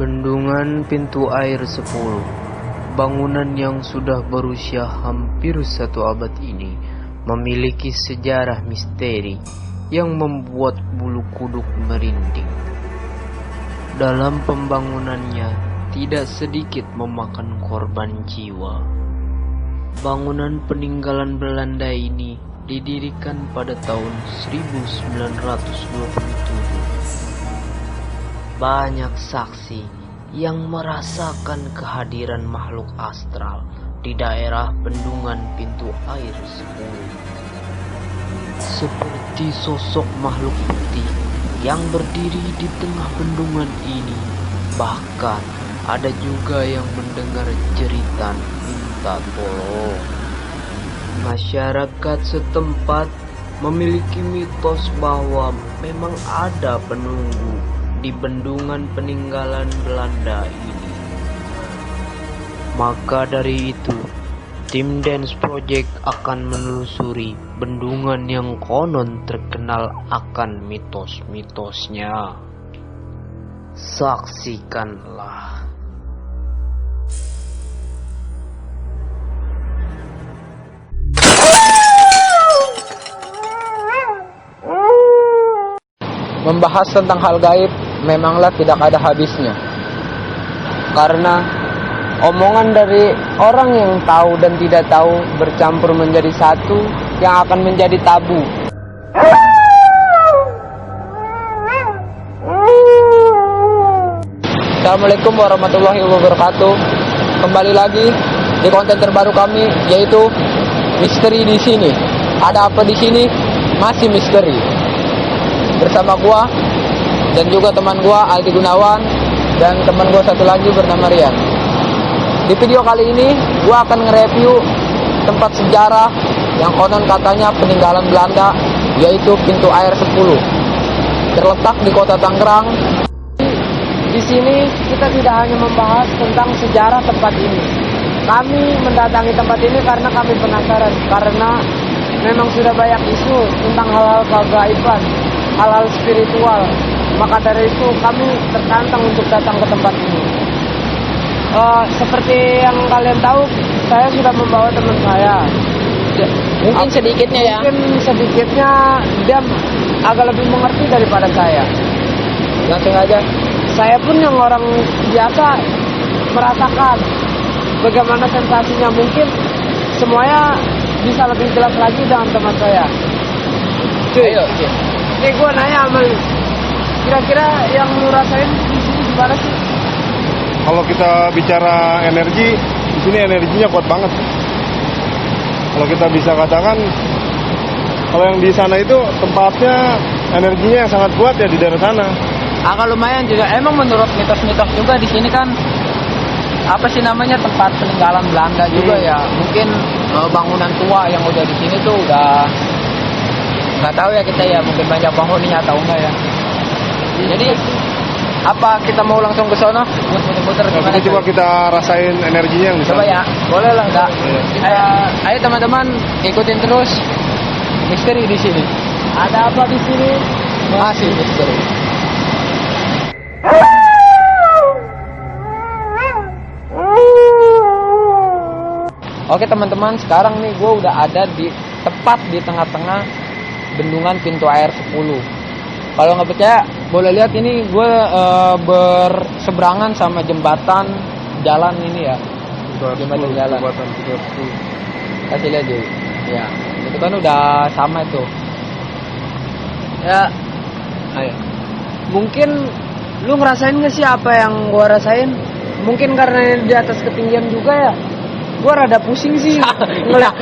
Bendungan Pintu Air 10, bangunan yang sudah berusia hampir 1 abad ini memiliki sejarah misteri yang membuat bulu kuduk merinding. Dalam pembangunannya tidak sedikit memakan korban jiwa. Bangunan peninggalan Belanda ini didirikan pada tahun 1927. Banyak saksi yang merasakan kehadiran makhluk astral di daerah bendungan Pintu Air 10. Seperti sosok makhluk putih yang berdiri di tengah bendungan ini. Bahkan ada juga yang mendengar jeritan minta tolong. Masyarakat setempat memiliki mitos bahwa memang ada penunggu di bendungan peninggalan Belanda ini. Maka dari itu, tim Dance Project akan menelusuri bendungan yang konon terkenal akan mitos-mitosnya. Saksikanlah. Membahas tentang hal gaib memanglah tidak ada habisnya. Karena omongan dari orang yang tahu dan tidak tahu bercampur menjadi satu yang akan menjadi tabu. Assalamualaikum warahmatullahi wabarakatuh. Kembali lagi di konten terbaru kami, yaitu misteri di sini. Ada apa di sini? Masih misteri. Bersama gua dan juga teman gua Aldi Gunawan dan teman gua satu lagi bernama Rian. Di video kali ini gua akan nge-review tempat sejarah yang konon katanya peninggalan Belanda, yaitu Pintu Air 10. Terletak di Kota Tangerang. Di sini kita tidak hanya membahas tentang sejarah tempat ini. Kami mendatangi tempat ini karena kami penasaran, karena memang sudah banyak isu tentang hal-hal kegaiban, hal-hal spiritual. Maka dari itu kami tertantang untuk datang ke tempat ini. Seperti yang kalian tahu, saya sudah membawa teman saya. Mungkin sedikitnya ya. Mungkin sedikitnya dia agak lebih mengerti daripada saya. Langsung aja. Saya pun yang orang biasa merasakan bagaimana sensasinya. Mungkin semuanya bisa lebih jelas lagi dengan teman saya. Cuy, Ayo. ini gue nanya sama lu. Kira-kira yang lu rasain di sini gimana sih? Kalau kita bicara energi, di sini energinya kuat banget. Kalau kita bisa katakan, kalau yang di sana itu tempatnya energinya yang sangat kuat ya di daerah sana. Agak lumayan juga. Emang menurut mitos-mitos juga di sini kan apa sih namanya, tempat peninggalan Belanda juga ya. Mungkin bangunan tua yang udah di sini tuh udah nggak tahu ya kita ya, mungkin banyak penghuninya atau enggak ya. Jadi apa kita mau langsung ke sono buat muter-muter gimana? Jadi coba kita rasain energinya yang di sana. Coba ya, boleh lah enggak? Ayo teman-teman ikutin terus misteri di sini. Ada apa di sini? Masih misteri. Oke teman-teman, sekarang nih gue udah ada di tepat di tengah-tengah bendungan Pintu Air 10. Kalau nggak percaya, boleh lihat ini gue berseberangan sama jembatan jalan ini ya. Jembatan jalan. Kasih lihat dulu. Ya, itu kan udah sama itu. Ya, Ayo. mungkin lu ngerasain gak sih apa yang gua rasain? Mungkin karena di atas ketinggian juga ya. Gua rada pusing sih ngeliat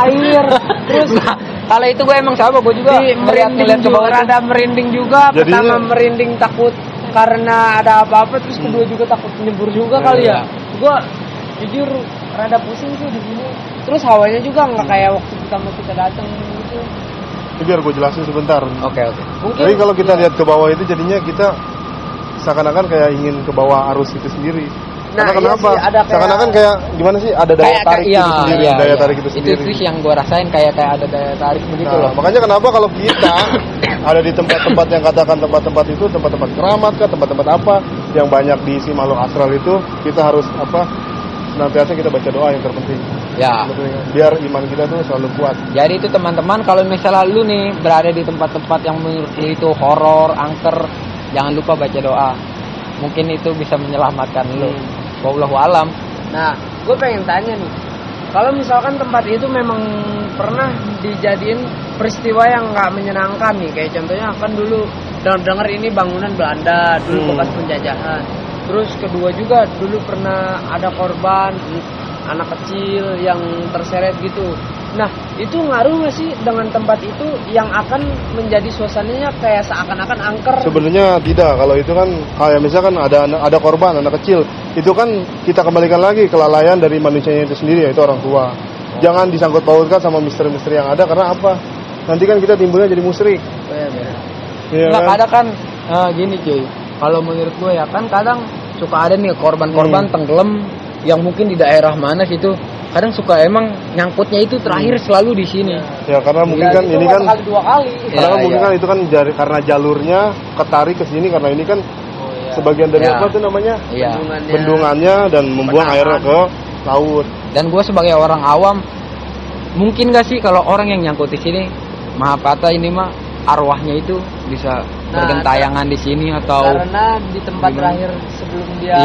air. Terus Kalau itu gue emang sama, gue juga merinding ke bawah. rada merinding juga. Jadinya- Pertama merinding takut karena ada apa-apa, terus kedua juga takut nyebur juga kali ya. Gua jujur rada pusing sih di sini. Terus hawanya juga nggak kayak waktu pertama kita datang gitu. Ini biar gue jelasin sebentar. Oke. Mungkin Jadi kalau kita lihat ke bawah itu jadinya kita seakan-akan kayak ingin ke bawah arus itu sendiri. Nah, Karena iya kenapa? sih, ada kayak- Seakan-akan kayak gimana sih? Ada daya tarik itu sendiri, daya tarik itu sendiri. Itu yang gue rasain kayak ada daya tarik begitu Nah, loh. makanya kenapa kalau kita ada di tempat-tempat yang katakan tempat-tempat itu tempat-tempat keramat kah, tempat-tempat apa, yang banyak diisi makhluk astral itu, kita harus senantiasa kita baca doa yang terpenting. Ya. Biar iman kita tuh selalu kuat. Jadi itu teman-teman, kalau misalnya lu nih berada di tempat-tempat yang menurut lu itu horor, angker, jangan lupa baca doa. Mungkin itu bisa menyelamatkan lu. Wallahu alam. Nah, gue pengen tanya nih, kalau misalkan tempat itu memang pernah dijadiin peristiwa yang nggak menyenangkan nih, kayak contohnya kan dulu dengar ini bangunan Belanda dulu bekas penjajahan. Terus kedua juga dulu pernah ada korban anak kecil yang terseret gitu. Nah, itu ngaruh nggak sih dengan tempat itu yang akan menjadi suasananya kayak seakan-akan angker? Sebenarnya tidak. Kalau itu kan kayak misalkan ada korban anak kecil, itu kan kita kembalikan lagi kelalaian dari manusianya itu sendiri, yaitu orang tua. Jangan disangkut pautkan sama misteri-misteri yang ada, karena apa? Nanti kan kita timbulnya jadi musyrik. Iya, nah, kadang kan gini cuy, kalau menurut gue ya kan kadang suka ada nih korban-korban tenggelam yang mungkin di daerah mana situ, kadang suka emang nyangkutnya itu terakhir selalu di sini. Ya karena mungkin kan ini kan dua kali. Karena mungkin kan itu kan karena jalurnya ketarik ke sini, karena ini kan sebagian dari apa tuh namanya? Bendungannya dan membuang airnya ke laut. Dan gue sebagai orang awam, mungkin gak sih kalau orang yang nyangkut di sini, maaf kata ini mah arwahnya itu bisa bergentayangan di sini atau karena di tempat gimana? Terakhir sebelum dia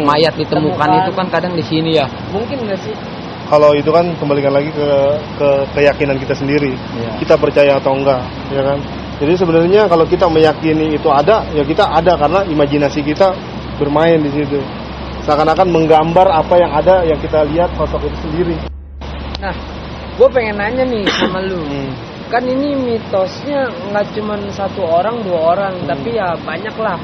mayat ditemukan itu kan kadang di sini ya. Mungkin nggak sih? Kalau itu kan kembalikan lagi ke keyakinan kita sendiri. Kita percaya atau enggak, ya kan? Jadi sebenarnya kalau kita meyakini itu ada, ya kita ada karena imajinasi kita bermain di situ. Seakan-akan menggambar apa yang ada yang kita lihat sosok itu sendiri. Nah, gue pengen nanya nih sama lu. Kan ini mitosnya nggak cuma satu orang, dua orang, tapi ya banyak lah.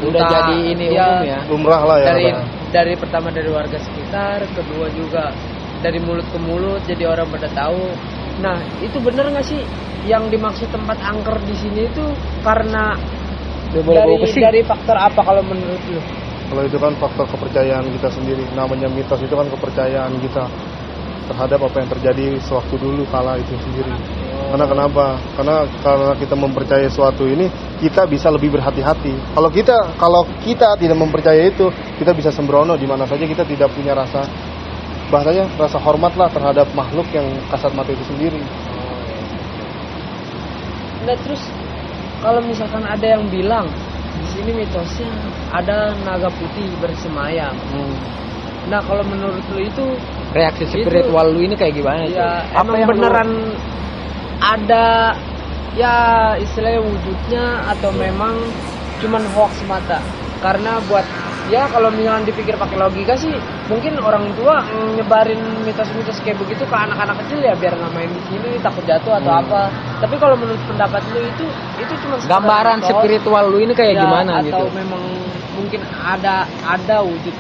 Udah jadi ini umum ya. Lumrah lah ya. Dari pertama dari warga sekitar, kedua juga dari mulut ke mulut, jadi orang pada tahu. Nah, itu bener nggak sih yang dimaksud tempat angker di sini itu karena dari faktor apa kalau menurut lu? Kalau itu kan faktor kepercayaan kita sendiri. Namanya mitos itu kan kepercayaan kita terhadap apa yang terjadi sewaktu dulu kala itu sendiri. Karena kenapa? Karena kita mempercayai suatu ini, kita bisa lebih berhati-hati. Kalau kita tidak mempercayai itu, kita bisa sembrono di mana saja, kita tidak punya rasa, bahasanya rasa hormat lah terhadap makhluk yang kasat mata itu sendiri. Nah, terus kalau misalkan ada yang bilang di sini mitosnya ada naga putih bersemayam. Nah, kalau menurut lu itu reaksi spiritual lu ini kayak gimana? Ya, emang beneran ada ya istilahnya wujudnya atau memang cuman hoax semata? Karena buat ya kalau misalnya dipikir pakai logika sih, mungkin orang tua nyebarin mitos-mitos kayak begitu ke anak-anak kecil ya biar nggak main di sini takut jatuh atau apa. Tapi kalau menurut pendapat lu itu cuma gambaran spiritual lu ini kayak gimana atau gitu? Atau memang mungkin ada wujud?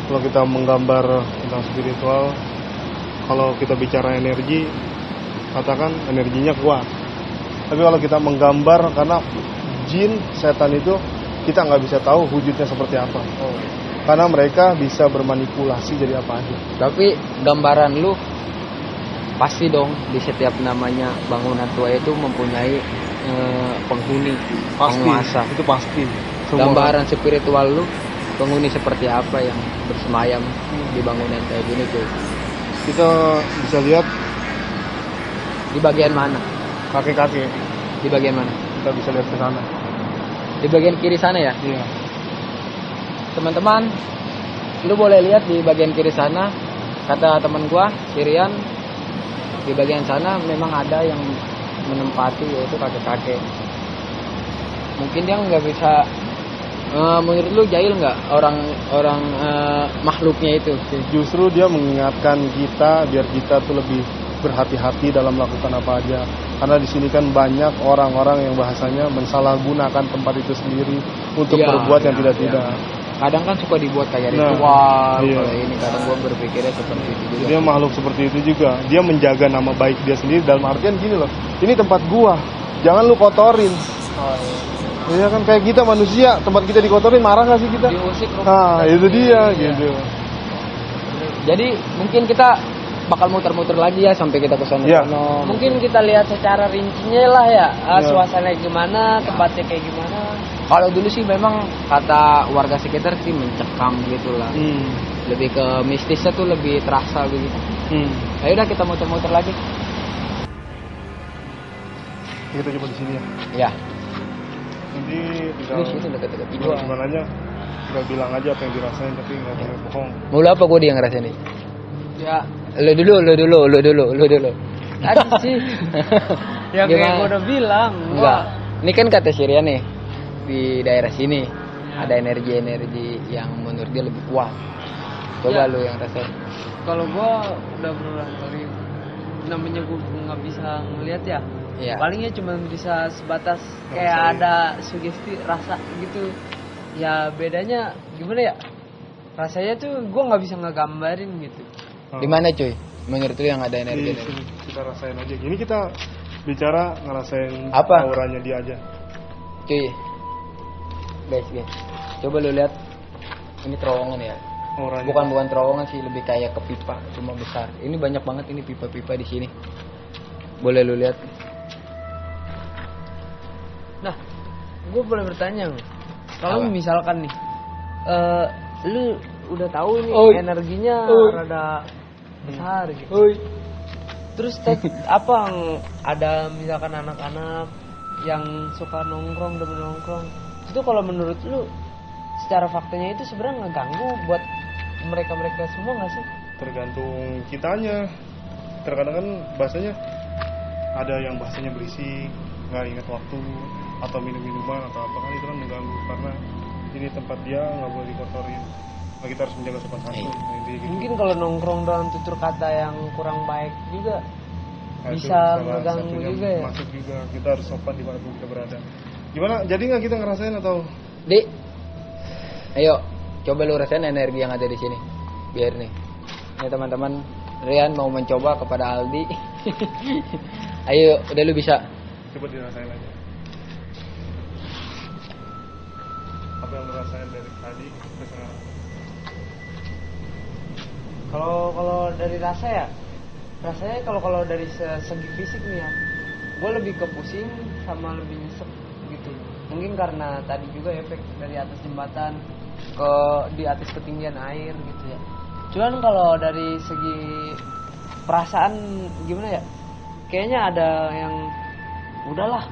Kalau kita menggambar tentang spiritual, kalau kita bicara energi, katakan energinya kuat. Tapi kalau kita menggambar, karena jin, setan itu kita nggak bisa tahu wujudnya seperti apa. Karena mereka bisa bermanipulasi jadi apa aja. Tapi gambaran lu pasti dong di setiap namanya bangunan tua itu mempunyai penghuni, penguasa. Itu pasti. Gambaran spiritual lu penghuni seperti apa yang bersemayam di bangunan kayak gini tuh? Kita bisa lihat di bagian mana? Kaki-kaki. Di bagian mana? Kita bisa lihat ke sana. Di bagian kiri sana ya? Iya. Teman-teman, lu boleh lihat di bagian kiri sana. Kata teman gua, Sirian, di bagian sana memang ada yang menempati, yaitu kakek-kakek. Mungkin dia nggak bisa. Menurut lu jahil nggak orang makhluknya itu? Justru dia mengingatkan kita biar kita tuh lebih berhati-hati dalam melakukan apa aja. Karena di sini kan banyak orang-orang yang bahasanya mensalahgunakan tempat itu sendiri untuk berbuat yang tidak-tidak. Kadang kan suka dibuat kayak ritual, ini kadang gua berpikirnya seperti itu juga. Dia makhluk seperti itu juga. Dia menjaga nama baik dia sendiri dalam artian gini loh. Ini tempat gua, jangan lu kotorin. Iya kan kayak kita manusia, tempat kita dikotorin marah gak sih kita? Diusik. Nah, itu dia gitu. Jadi mungkin kita bakal muter-muter lagi ya sampai kita ke sana. Ya. Mungkin kita lihat secara rincinya lah ya, suasananya gimana, tempatnya kayak gimana. Kalau dulu sih memang kata warga sekitar sih mencekam gitulah. Lebih ke mistisnya tuh lebih terasa begitu. Ayo udah kita muter-muter lagi. Kita coba di sini ya. Ya. Nanti tinggal Ini situ dekat-dekat gua. gimana aja, tinggal bilang aja apa yang dirasain tapi nggak boleh bohong. Mau lu apa gue dia ngerasain nih? Ya, Lu dulu. tadi sih. Ya kayak Gimana? gue udah bilang. Enggak. Ini kan kata Syria nih di daerah sini ada energi-energi yang menurut dia lebih kuat. Coba Ya. lu yang rasain. Kalau gue udah berulang kali, namanya gue nggak bisa ngelihat ya. Iya. Palingnya cuma bisa sebatas kayak Rasain. ada sugesti rasa gitu. Ya bedanya gimana ya? Rasanya tuh gue nggak bisa ngegambarin gitu. Di mana cuy? Menurut lu yang ada Di energi? sini kita rasain aja. Ini kita bicara ngerasain Apa? auranya dia aja. Cuy. Guys. Coba lu lihat. Ini terowongan ya. Auranya. Bukan terowongan sih, lebih kayak ke pipa, cuma besar. Ini banyak banget ini pipa-pipa di sini. Boleh lu lihat. Nah, gue boleh bertanya nggak? Kalau Apa? misalkan nih, lu udah tahu nih Oi. energinya Oi. rada besar gitu. Oi. Terus apa yang ada misalkan anak-anak yang suka nongkrong, demen nongkrong, itu kalau menurut lu secara faktanya itu sebenarnya ngeganggu buat mereka semua nggak sih? Tergantung kitanya. Terkadang kan bahasanya ada yang bahasanya berisik, nggak ingat waktu, atau minum-minuman atau apa, kan itu kan mengganggu karena ini tempat dia nggak boleh dikotorin. Nah, kita harus menjaga sopan santun. Nah, intinya gitu. Mungkin kalau nongkrong dalam tutur kata yang kurang baik juga Nah, itu bisa salah mengganggu satunya juga ya. Masuk juga, kita harus sopan dimanapun kita berada. Gimana? Jadi nggak kita ngerasain atau? Di. Ayo, coba lu rasain energi yang ada di sini. Biar nih. Ini teman-teman, Rian mau mencoba kepada Aldi. Ayo, udah lu bisa. Coba dirasain aja. Apa yang ngerasain dari tadi ke sekarang? Kalau dari rasa ya, rasanya kalau dari segi fisik nih ya, gue lebih ke pusing sama lebih nyesek gitu. Mungkin karena tadi juga efek dari atas jembatan ke di atas ketinggian air gitu ya. Cuman kalau dari segi perasaan gimana ya, kayaknya ada yang udahlah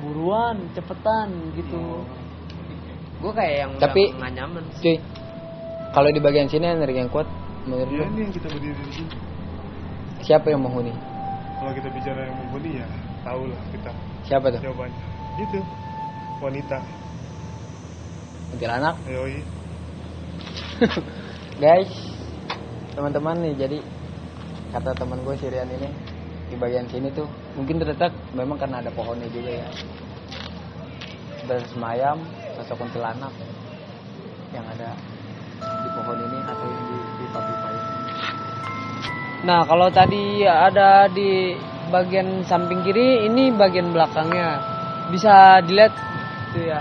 buruan cepetan gitu. Gue kayak yang Tapi, udah nggak nyaman sih. Cuy, kalau di bagian sini energi yang kuat menurut Iya lu ini yang kita berdiri di sini. siapa yang menghuni? Kalau kita bicara yang menghuni ya, tahu lah kita Siapa tuh? jawabannya. Itu wanita. Kuntilanak. Yoi. Guys, teman-teman nih, jadi kata teman gue si Rian ini di bagian sini tuh mungkin terletak memang karena ada pohonnya juga ya. Bersemayam sosok kuntilanak yang ada di pohon ini atau yang di pipa-pipa ini. Nah, kalau tadi ada di bagian samping kiri, ini bagian belakangnya. Bisa dilihat tuh ya.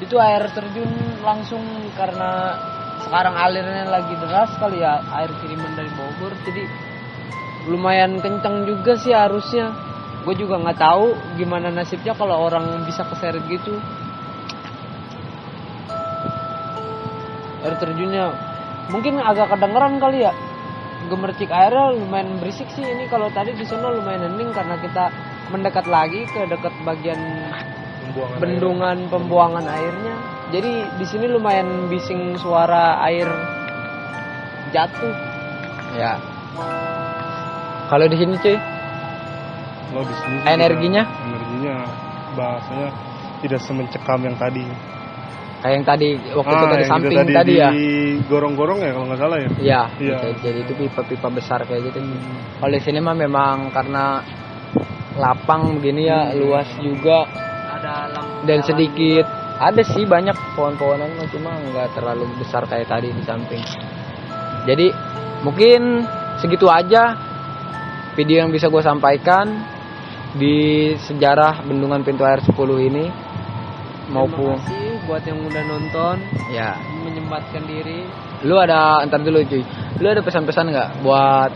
Itu air terjun langsung karena sekarang alirnya lagi deras kali ya, air kiriman dari Bogor. Jadi lumayan kencang juga sih arusnya. Gue juga nggak tahu gimana nasibnya kalau orang bisa keseret gitu. Air terjunnya mungkin agak kedengeran kali ya. Gemercik airnya lumayan berisik sih. Ini kalau tadi di sana lumayan hening karena kita mendekat lagi ke dekat bagian Pembuangan bendungan pembuangan airnya. Jadi di sini lumayan bising suara air jatuh. Ya. Kalau di sini cuy, Kalau di sini Energinya? Energinya bahasanya tidak semencekam yang tadi. kayak yang tadi waktu itu dari yang samping itu tadi ya. di gorong-gorong ya kalau nggak salah ya. Iya, Iya. jadi itu pipa-pipa besar kayak gitu. Kalau di sini mah memang karena lapang begini ya, luas juga Ada lampu dan jalan sedikit. Ada sih banyak pohon-pohonan mah, cuma nggak terlalu besar kayak tadi di samping. Jadi mungkin segitu aja video yang bisa gue sampaikan di sejarah Bendungan Pintu Air 10 ini. Terima Maupun kasih buat yang udah nonton, ya, menyempatkan diri. lu ada, entar dulu cuy, lu ada pesan-pesan nggak buat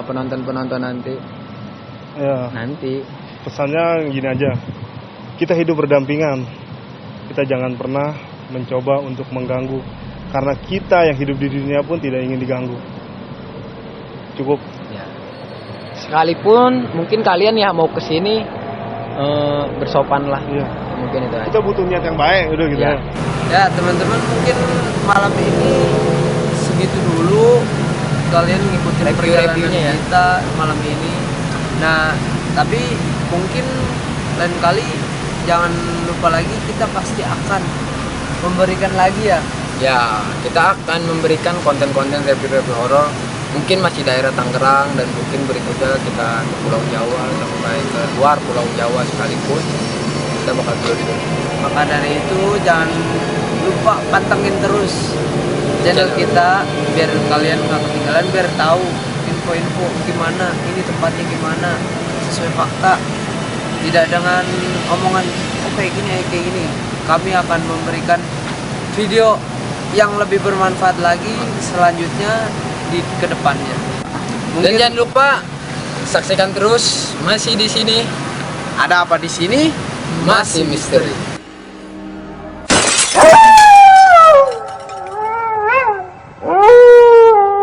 penonton-penonton nanti? Ya, Nanti pesannya gini aja. Kita hidup berdampingan. kita jangan pernah mencoba untuk mengganggu, karena kita yang hidup di dunia pun tidak ingin diganggu. Cukup. Ya. Sekalipun mungkin kalian ya mau kesini bersopan lah. Iya. Mungkin itu aja. Kita butuh niat yang baik, udah gitu Ya. ya. Ya teman-teman, mungkin malam ini segitu dulu kalian ngikutin perjalanan Review-nya ya. kita malam ini. Nah, tapi mungkin lain kali jangan lupa lagi, kita pasti akan memberikan lagi ya. Ya, kita akan memberikan konten-konten review-review horor. Mungkin masih daerah Tangerang dan mungkin berikutnya kita ke Pulau Jawa sampai ke luar Pulau Jawa sekalipun. Kita bakal video. Maka dari itu jangan lupa pantengin terus channel kita biar kalian nggak ketinggalan, biar tahu info-info gimana, ini tempatnya gimana, sesuai fakta, tidak dengan omongan oh kayak gini. Kami akan memberikan video yang lebih bermanfaat lagi selanjutnya di kedepannya. Dan jangan lupa saksikan terus masih di sini Ada apa di sini? masih misteri.